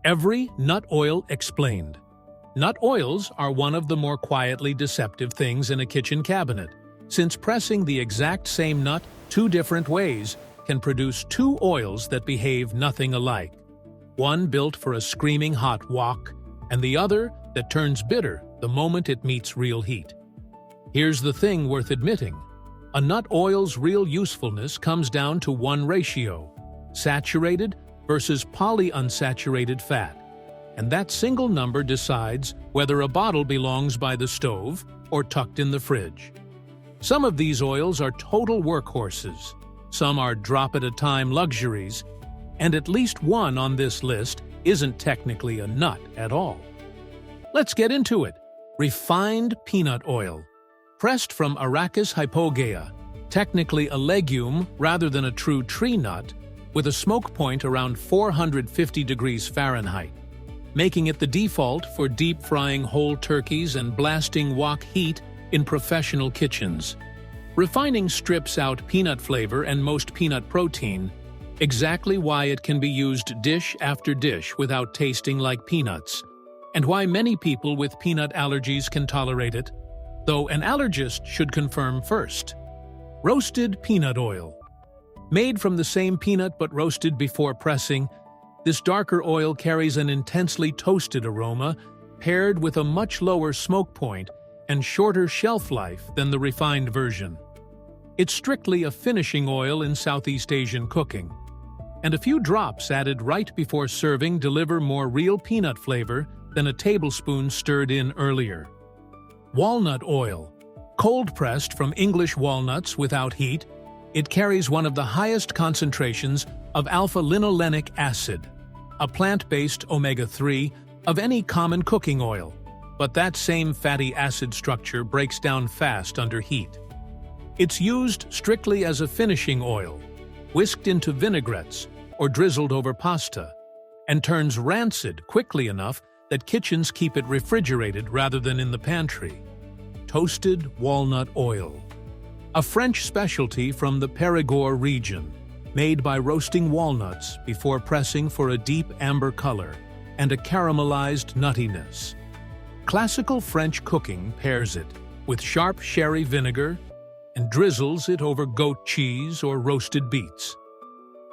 Every nut oil explained. Nut oils are one of the more quietly deceptive things in a kitchen cabinet, since pressing the exact same nut two different ways can produce two oils that behave nothing alike. One built for a screaming hot wok, and the other that turns bitter the moment it meets real heat. Here's the thing worth admitting. A nut oil's real usefulness comes down to one ratio: saturated versus polyunsaturated fat. And that single number decides whether a bottle belongs by the stove or tucked in the fridge. Some of these oils are total workhorses, some are drop-at-a-time luxuries, and at least one on this list isn't technically a nut at all. Let's get into it. Refined peanut oil. Pressed from Arachis hypogea, technically a legume rather than a true tree nut, with a smoke point around 450 degrees Fahrenheit, making it the default for deep-frying whole turkeys and blasting wok heat in professional kitchens. Refining strips out peanut flavor and most peanut protein, exactly why it can be used dish after dish without tasting like peanuts, and why many people with peanut allergies can tolerate it, though an allergist should confirm first. Roasted peanut oil. Made from the same peanut but roasted before pressing, this darker oil carries an intensely toasted aroma paired with a much lower smoke point and shorter shelf life than the refined version. It's strictly a finishing oil in Southeast Asian cooking, and a few drops added right before serving deliver more real peanut flavor than a tablespoon stirred in earlier. Walnut oil. Cold-pressed from English walnuts without heat, it carries one of the highest concentrations of alpha-linolenic acid, a plant-based omega-3 of any common cooking oil, but that same fatty acid structure breaks down fast under heat. It's used strictly as a finishing oil, whisked into vinaigrettes or drizzled over pasta, and turns rancid quickly enough that kitchens keep it refrigerated rather than in the pantry. Toasted walnut oil. A French specialty from the Périgord region, made by roasting walnuts before pressing for a deep amber color and a caramelized nuttiness. Classical French cooking pairs it with sharp sherry vinegar and drizzles it over goat cheese or roasted beets.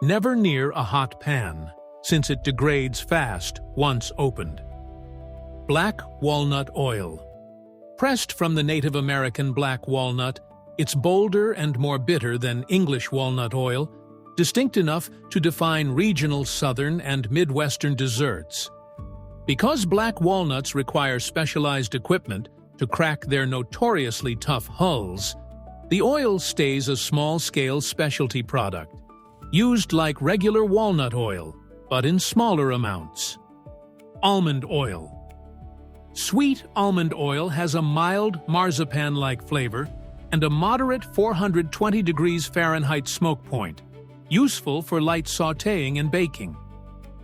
Never near a hot pan, since it degrades fast once opened. Black walnut oil. Pressed from the Native American black walnut, it's bolder and more bitter than English walnut oil, distinct enough to define regional Southern and Midwestern desserts. Because black walnuts require specialized equipment to crack their notoriously tough hulls, the oil stays a small-scale specialty product, used like regular walnut oil, but in smaller amounts. Almond oil. Sweet almond oil has a mild marzipan-like flavor and a moderate 420 degrees Fahrenheit smoke point, useful for light sautéing and baking.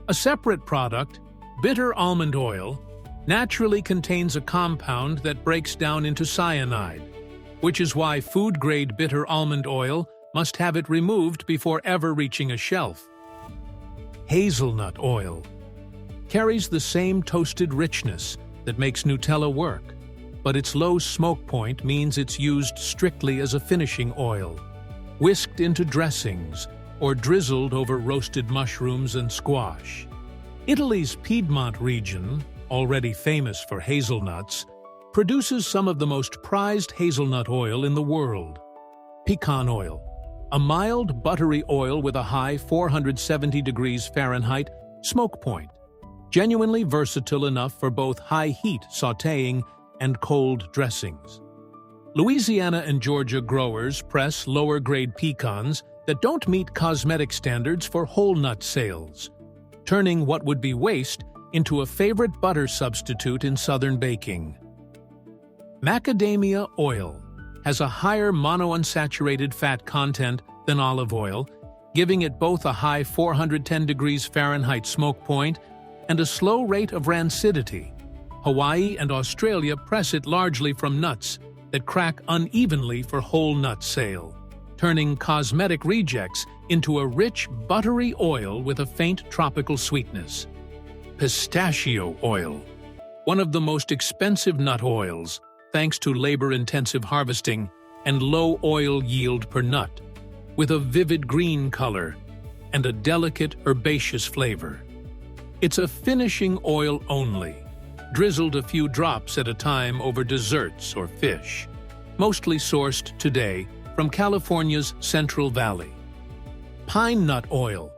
A separate product, bitter almond oil, naturally contains a compound that breaks down into cyanide, which is why food-grade bitter almond oil must have it removed before ever reaching a shelf. Hazelnut oil. Carries the same toasted richness that makes Nutella work, but its low smoke point means it's used strictly as a finishing oil, whisked into dressings or drizzled over roasted mushrooms and squash. Italy's Piedmont region, already famous for hazelnuts, produces some of the most prized hazelnut oil in the world. Pecan oil. A mild, buttery oil with a high 470 degrees Fahrenheit smoke point, genuinely versatile enough for both high-heat sautéing and cold dressings. Louisiana and Georgia growers press lower-grade pecans that don't meet cosmetic standards for whole nut sales, turning what would be waste into a favorite butter substitute in Southern baking. Macadamia oil has a higher monounsaturated fat content than olive oil, giving it both a high 410 degrees Fahrenheit smoke point and a slow rate of rancidity. Hawaii and Australia press it largely from nuts that crack unevenly for whole nut sale, turning cosmetic rejects into a rich, buttery oil with a faint tropical sweetness. Pistachio oil. One of the most expensive nut oils, thanks to labor-intensive harvesting and low oil yield per nut, with a vivid green color and a delicate herbaceous flavor. It's a finishing oil only, drizzled a few drops at a time over desserts or fish, mostly sourced today from California's Central Valley. Pine nut oil.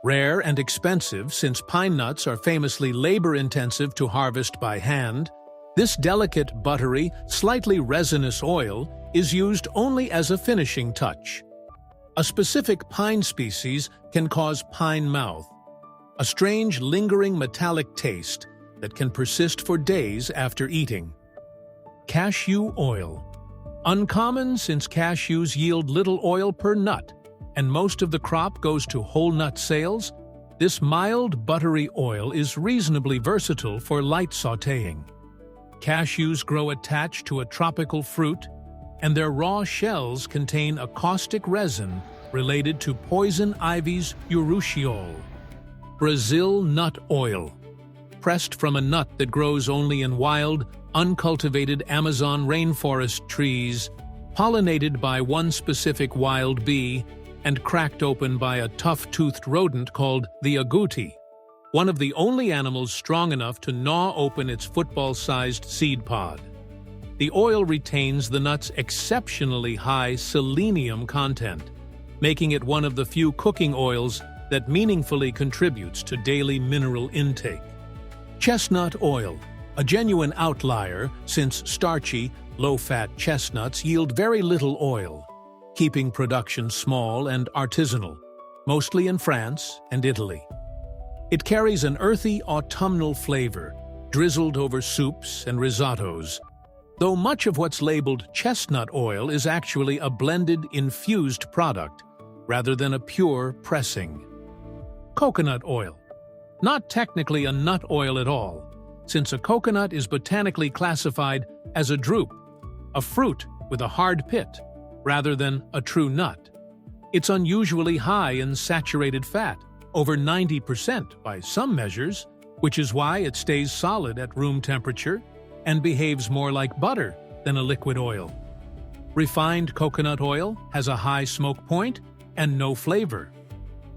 Rare and expensive since pine nuts are famously labor-intensive to harvest by hand, this delicate, buttery, slightly resinous oil is used only as a finishing touch. A specific pine species can cause pine mouth, a strange, lingering metallic taste that can persist for days after eating. Cashew oil. Uncommon since cashews yield little oil per nut, and most of the crop goes to whole nut sales, this mild, buttery oil is reasonably versatile for light sautéing. Cashews grow attached to a tropical fruit, and their raw shells contain a caustic resin related to poison ivy's urushiol. Brazil nut oil. Pressed from a nut that grows only in wild, uncultivated Amazon rainforest trees, pollinated by one specific wild bee, and cracked open by a tough-toothed rodent called the agouti, one of the only animals strong enough to gnaw open its football-sized seed pod. The oil retains the nut's exceptionally high selenium content, making it one of the few cooking oils that meaningfully contributes to daily mineral intake. Chestnut oil, a genuine outlier since starchy, low-fat chestnuts yield very little oil, keeping production small and artisanal, mostly in France and Italy. It carries an earthy autumnal flavor, drizzled over soups and risottos, though much of what's labeled chestnut oil is actually a blended, infused product, rather than a pure pressing. Coconut oil. Not technically a nut oil at all, since a coconut is botanically classified as a drupe, a fruit with a hard pit, rather than a true nut. It's unusually high in saturated fat, over 90% by some measures, which is why it stays solid at room temperature and behaves more like butter than a liquid oil. Refined coconut oil has a high smoke point and no flavor.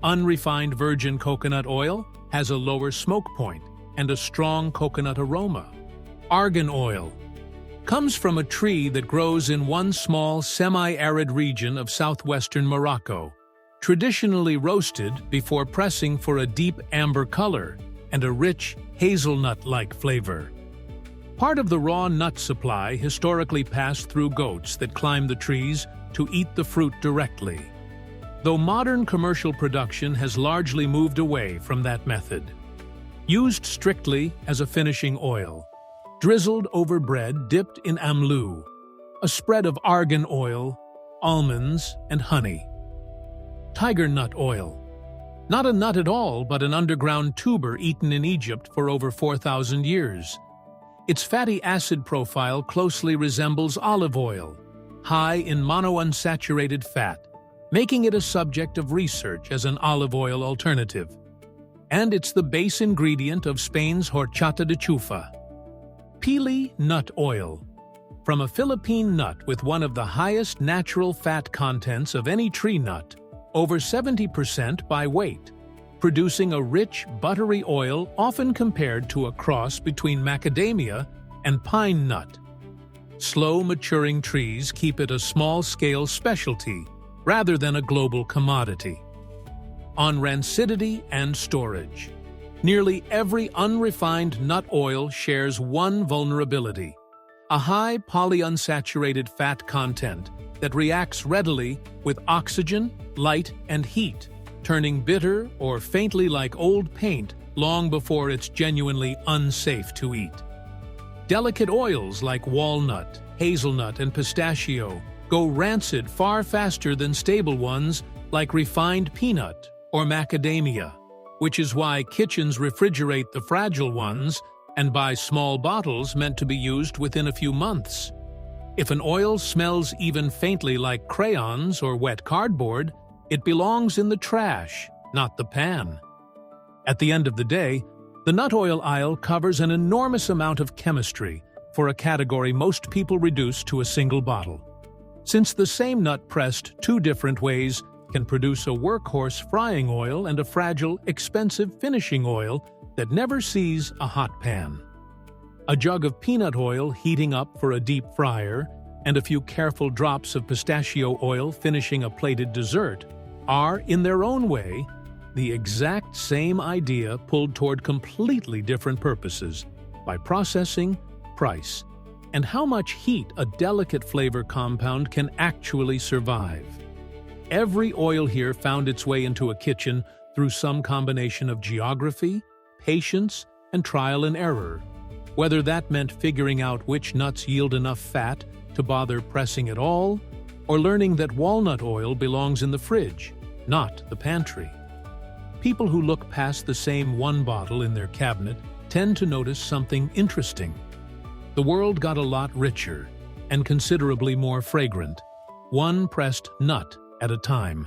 Unrefined virgin coconut oil has a lower smoke point and a strong coconut aroma. Argan oil comes from a tree that grows in one small semi-arid region of southwestern Morocco, traditionally roasted before pressing for a deep amber color and a rich hazelnut-like flavor. Part of the raw nut supply historically passed through goats that climb the trees to eat the fruit directly, though modern commercial production has largely moved away from that method. Used strictly as a finishing oil, drizzled over bread dipped in amlou, a spread of argan oil, almonds, and honey. Tiger nut oil. Not a nut at all, but an underground tuber eaten in Egypt for over 4,000 years. Its fatty acid profile closely resembles olive oil, high in monounsaturated fat, making it a subject of research as an olive oil alternative. And it's the base ingredient of Spain's horchata de chufa. Pili nut oil. From a Philippine nut with one of the highest natural fat contents of any tree nut, over 70% by weight, producing a rich, buttery oil often compared to a cross between macadamia and pine nut. Slow-maturing trees keep it a small-scale specialty rather than a global commodity. On rancidity and storage. Nearly every unrefined nut oil shares one vulnerability: a high polyunsaturated fat content that reacts readily with oxygen, light, and heat, turning bitter or faintly like old paint long before it's genuinely unsafe to eat. Delicate oils like walnut, hazelnut, and pistachio go rancid far faster than stable ones like refined peanut or macadamia, which is why kitchens refrigerate the fragile ones and buy small bottles meant to be used within a few months. If an oil smells even faintly like crayons or wet cardboard, it belongs in the trash, not the pan. At the end of the day, The nut oil aisle covers an enormous amount of chemistry for a category most people reduce to a single bottle. Since the same nut pressed two different ways can produce a workhorse frying oil and a fragile, expensive finishing oil that never sees a hot pan. A jug of peanut oil heating up for a deep fryer and a few careful drops of pistachio oil finishing a plated dessert are, in their own way, the exact same idea pulled toward completely different purposes by processing, price, and how much heat a delicate flavor compound can actually survive. Every oil here found its way into a kitchen through some combination of geography, patience, and trial and error, whether that meant figuring out which nuts yield enough fat to bother pressing at all, or learning that walnut oil belongs in the fridge, not the pantry. People who look past the same one bottle in their cabinet tend to notice something interesting. The world got a lot richer and considerably more fragrant, one pressed nut at a time.